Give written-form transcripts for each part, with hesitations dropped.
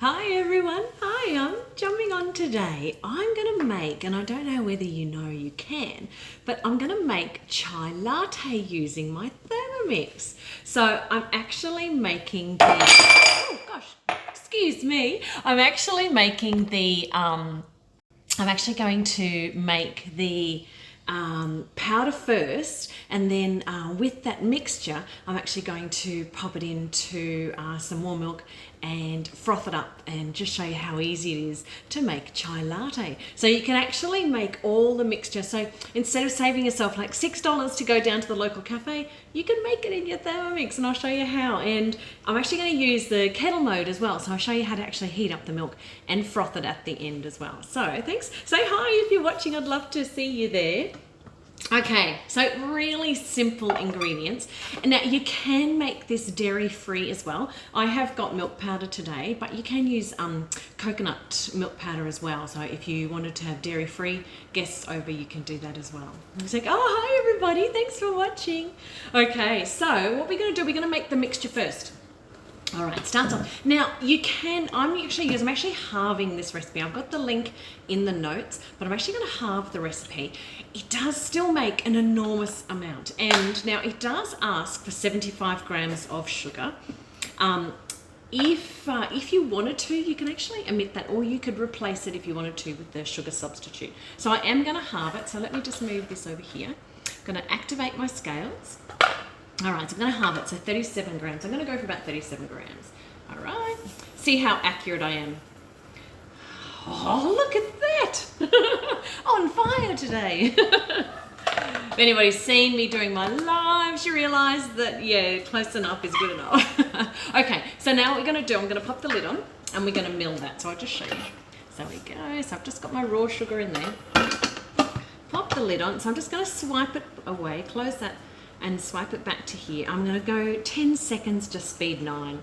Hi everyone, hi, I'm jumping on today. I'm going to make, and I don't know whether you know you can, but I'm going to make chai latte using my Thermomix. So I'm actually making the, oh gosh, excuse me. I'm actually making the, I'm actually going to make the powder first, and then with that mixture I'm actually going to pop it into some warm milk and froth it up and just show you how easy it is to make chai latte. So you can actually make all the mixture. So instead of saving yourself like $6 to go down to the local cafe, you can make it in your Thermomix, and I'll show you how. And I'm actually going to use the kettle mode as well, so I'll show you how to actually heat up the milk and froth it at the end as well. So thanks, say hi if you're watching, I'd love to see you there. Okay, so really simple ingredients. And now you can make this dairy free as well. I have got milk powder today, but you can use coconut milk powder as well. So if you wanted to have dairy free guests over, you can do that as well. It's like, oh, hi everybody, thanks for watching. Okay, so what we're gonna do, we're gonna make the mixture first. All right, starts off. Now you can, I'm actually halving this recipe. I've got the link in the notes, but I'm actually going to halve the recipe. It does still make an enormous amount, and now it does ask for 75 grams of sugar. If you wanted to, you can actually omit that, or you could replace it if you wanted to with the sugar substitute. So I am going to halve it. So let me just move this over here. I'm going to activate my scales. All right, so I'm going to halve it, so 37 grams. I'm going to go for about 37 grams. All right, see how accurate I am. Oh, look at that. On fire today. If anybody's seen me doing my lives, you realise that, yeah, close enough is good enough. Okay, so now what we're going to do, I'm going to pop the lid on and we're going to mill that. So I'll just show you. So we go. So I've just got my raw sugar in there. Pop the lid on. So I'm just going to swipe it away, close that, and swipe it back to here. I'm going to go 10 seconds to speed 9.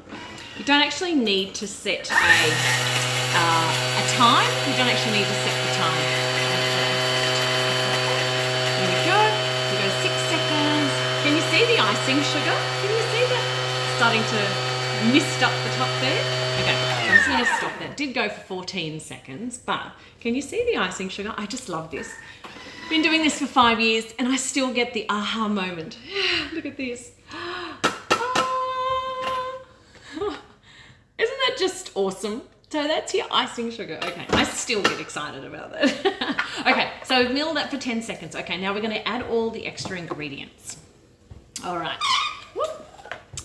You don't actually need to set a time. You don't actually need to set the time. There we go. We go 6 seconds. Can you see the icing sugar? Can you see that? Starting to mist up the top there. Okay, so I'm just going to stop that. It did go for 14 seconds, but can you see the icing sugar? I just love this. Been doing this for 5 years and I still get the aha moment. Look at this. Isn't that just awesome? So that's your icing sugar. Okay, I still get excited about that. Okay, so we've milled that for 10 seconds. Okay, now we're going to add all the extra ingredients. All right.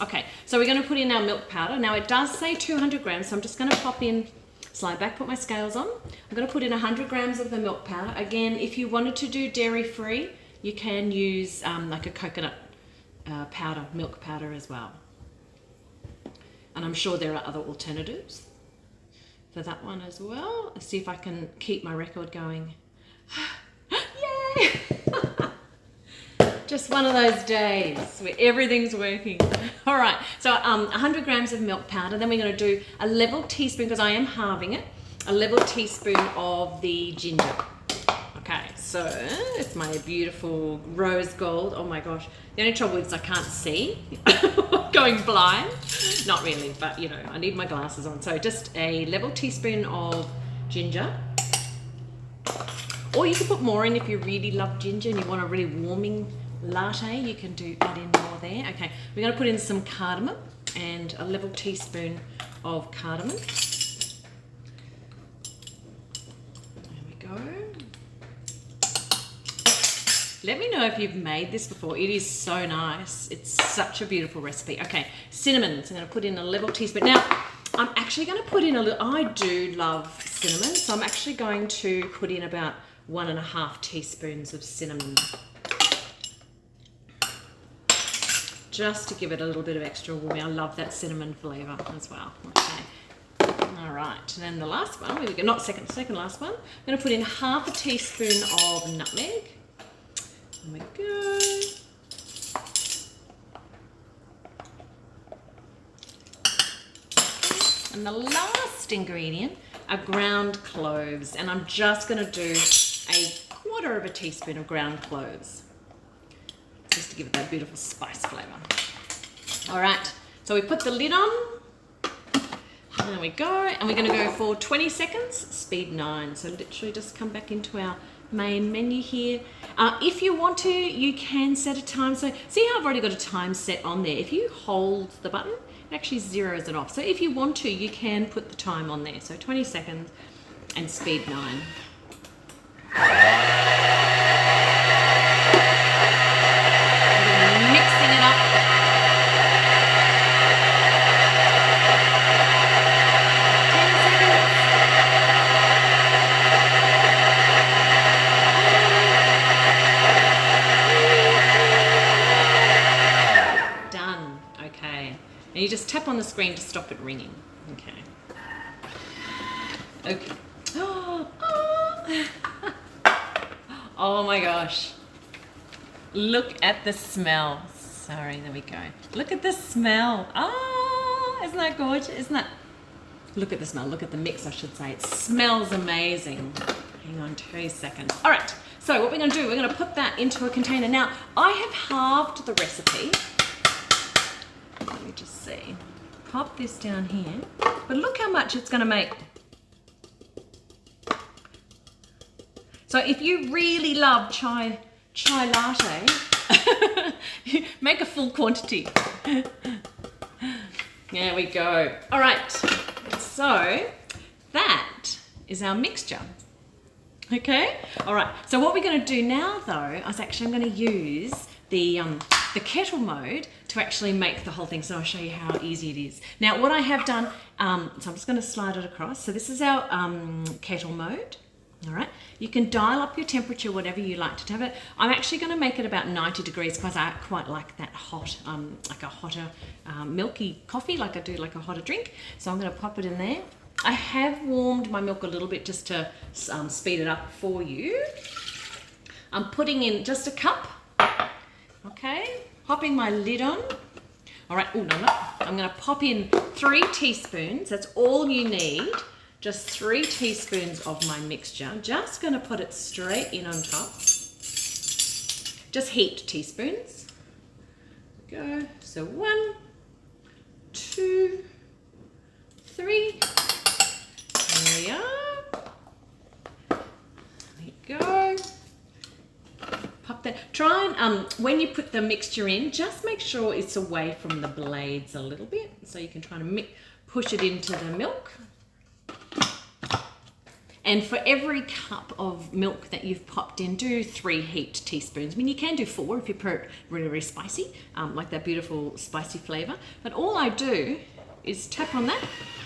Okay, so we're going to put in our milk powder. Now it does say 200 grams, so I'm just going to pop in, slide back, put my scales on. I'm going to put in 100 grams of the milk powder. Again, if you wanted to do dairy free, you can use like a coconut powder, milk powder as well. And I'm sure there are other alternatives for that one as well. Let's see if I can keep my record going. Yay! Just one of those days where everything's working. All right, so 100 grams of milk powder. Then we're going to do a level teaspoon, because I am halving it, a level teaspoon of the ginger. Okay, so it's my beautiful rose gold. Oh my gosh. The only trouble is I can't see. Going blind. Not really, but you know, I need my glasses on. So just a level teaspoon of ginger. Or you can put more in if you really love ginger and you want a really warming latte. You can add in more there. Okay, we're going to put in some cardamom and a level teaspoon of cardamom. There we go. Let me know if you've made this before. It is so nice. It's such a beautiful recipe. Okay, cinnamon. So I'm going to put in a level teaspoon. Now, I'm actually going to put in a little, I do love cinnamon, so I'm actually going to put in about 1.5 teaspoons of cinnamon. Just to give it a little bit of extra warming. I love that cinnamon flavour as well. Okay. All right. And then the last one, we go, not second last one. I'm going to put in 1/2 teaspoon of nutmeg. There we go. And the last ingredient are ground cloves. And I'm just going to do 1/4 teaspoon of ground cloves, just to give it that beautiful spice flavour. All right, so we put the lid on, There we go. And we're going to go for 20 seconds, speed 9. So literally just come back into our main menu here. If you want to, you can set a time. So see how I've already got a time set on there. If you hold the button, it actually zeroes it off. So if you want to, you can put the time on there. So 20 seconds and speed 9. Mixing it up. And you just tap on the screen to stop it ringing. Okay. Okay. Oh my gosh. Look at the smell. Sorry, there we go. Look at the smell. Oh, isn't that gorgeous? Isn't that? Look at the smell. Look at the mix, I should say. It smells amazing. Hang on 2 seconds. All right. So what we're going to do, we're going to put that into a container. Now, I have halved the recipe. Let me just see. Pop this down here. But look how much it's going to make. So if you really love chai latte, make a full quantity. There we go. All right. So that is our mixture. Okay. All right. So what we're going to do now, though, is actually I'm going to use the kettle mode to actually make the whole thing. So I'll show you how easy it is. Now, what I have done, so I'm just going to slide it across. So this is our kettle mode. All right. You can dial up your temperature, whatever you like to have it. I'm actually going to make it about 90 degrees because I quite like that hot, like a hotter milky coffee, like I do like a hotter drink. So I'm going to pop it in there. I have warmed my milk a little bit just to speed it up for you. I'm putting in just a cup. Okay, popping my lid on. All right, oh no, I'm going to pop in 3 teaspoons. That's all you need. Just 3 teaspoons of my mixture. Just going to put it straight in on top. Just heaped teaspoons. Go. So 1, 2, 3. There we are. There we go. Pop that. Try and when you put the mixture in, just make sure it's away from the blades a little bit, so you can try to push it into the milk. And for every cup of milk that you've popped in, do 3 heaped teaspoons. I mean, you can do 4 if you prefer it really, really spicy, like that beautiful spicy flavor. But all I do is tap on that,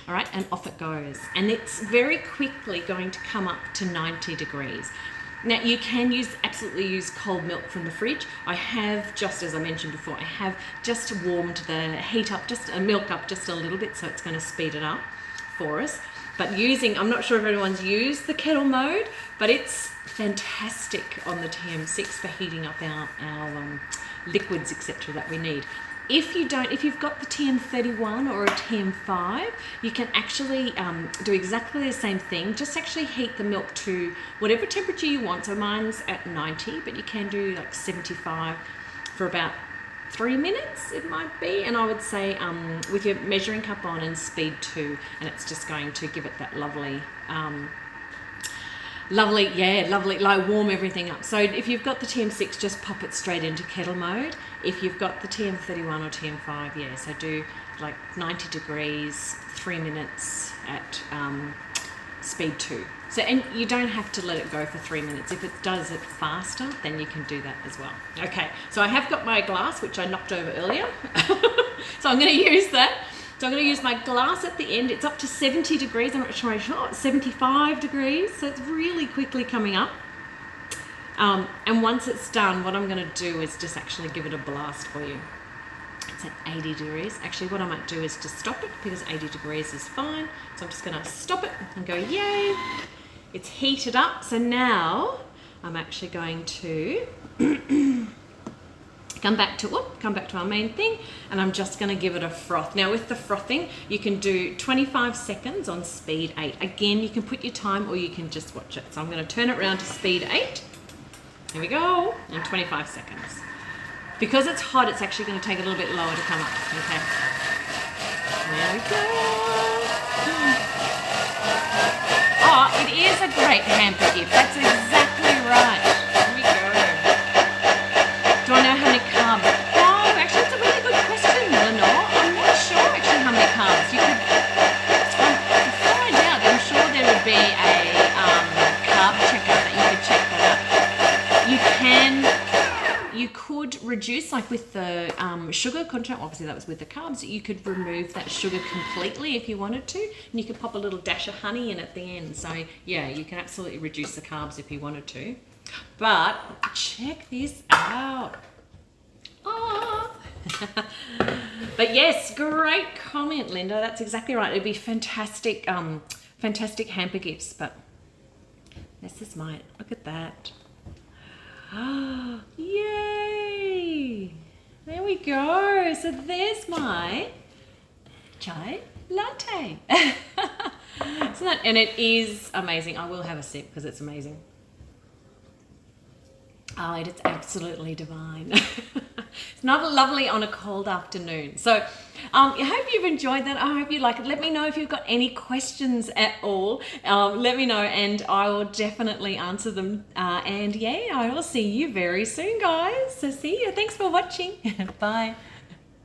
all right, and off it goes. And it's very quickly going to come up to 90 degrees. Now, you can absolutely use cold milk from the fridge. I have, just as I mentioned before, I have just warmed the milk up just a little bit, so it's going to speed it up for us. But I'm not sure if everyone's used the kettle mode, but it's fantastic on the TM6 for heating up our liquids, etc. that we need. If you've got the TM31 or a TM5, you can actually do exactly the same thing. Just actually heat the milk to whatever temperature you want. So mine's at 90, but you can do like 75 for about 3 minutes, it might be. And I would say with your measuring cup on and speed 2, and it's just going to give it that lovely, like warm everything up. So if you've got the TM6, just pop it straight into kettle mode. If you've got the TM31 or TM5, yeah, so do like 90 degrees, 3 minutes at speed 2. So, and you don't have to let it go for 3 minutes. If it does it faster, then you can do that as well. Okay, so I have got my glass, which I knocked over earlier. So I'm going to use that. So I'm going to use my glass at the end. It's up to 70 degrees. I'm not sure, 75 degrees. So it's really quickly coming up. And once it's done, what I'm going to do is just actually give it a blast for you. It's at 80 degrees. Actually, what I might do is just stop it because 80 degrees is fine. So I'm just going to stop it and go, yay. It's heated up. So now I'm actually going to come back to our main thing, and I'm just going to give it a froth. Now with the frothing, you can do 25 seconds on speed 8. Again, you can put your time or you can just watch it. So I'm going to turn it around to speed 8. Here we go, and 25 seconds. Because it's hot, it's actually going to take a little bit lower to come up. Okay. There we go. great hamper gift. That's exactly right. Here we go. Do I know how many carbs? Oh, actually, it's a really good question, Lenore. I'm not sure actually how many carbs. You could find out. I'm sure there would be a carb checker that you could check that out. You could reduce, like with the sugar content, obviously that was with the carbs, you could remove that sugar completely if you wanted to, and you could pop a little dash of honey in at the end. So yeah, you can absolutely reduce the carbs if you wanted to. But check this out. Oh. But yes, great comment, Linda. That's exactly right. It'd be fantastic, fantastic hamper gifts. But this is mine. Look at that. Oh, yay! There we go. So there's my chai latte. Isn't that? And it is amazing. I will have a sip because it's amazing. Oh, it's absolutely divine. It's not lovely on a cold afternoon. So I hope you've enjoyed that. I hope you like it. Let me know if you've got any questions at all. Let me know and I will definitely answer them. And yeah, I will see you very soon, guys. So see you. Thanks for watching. Bye.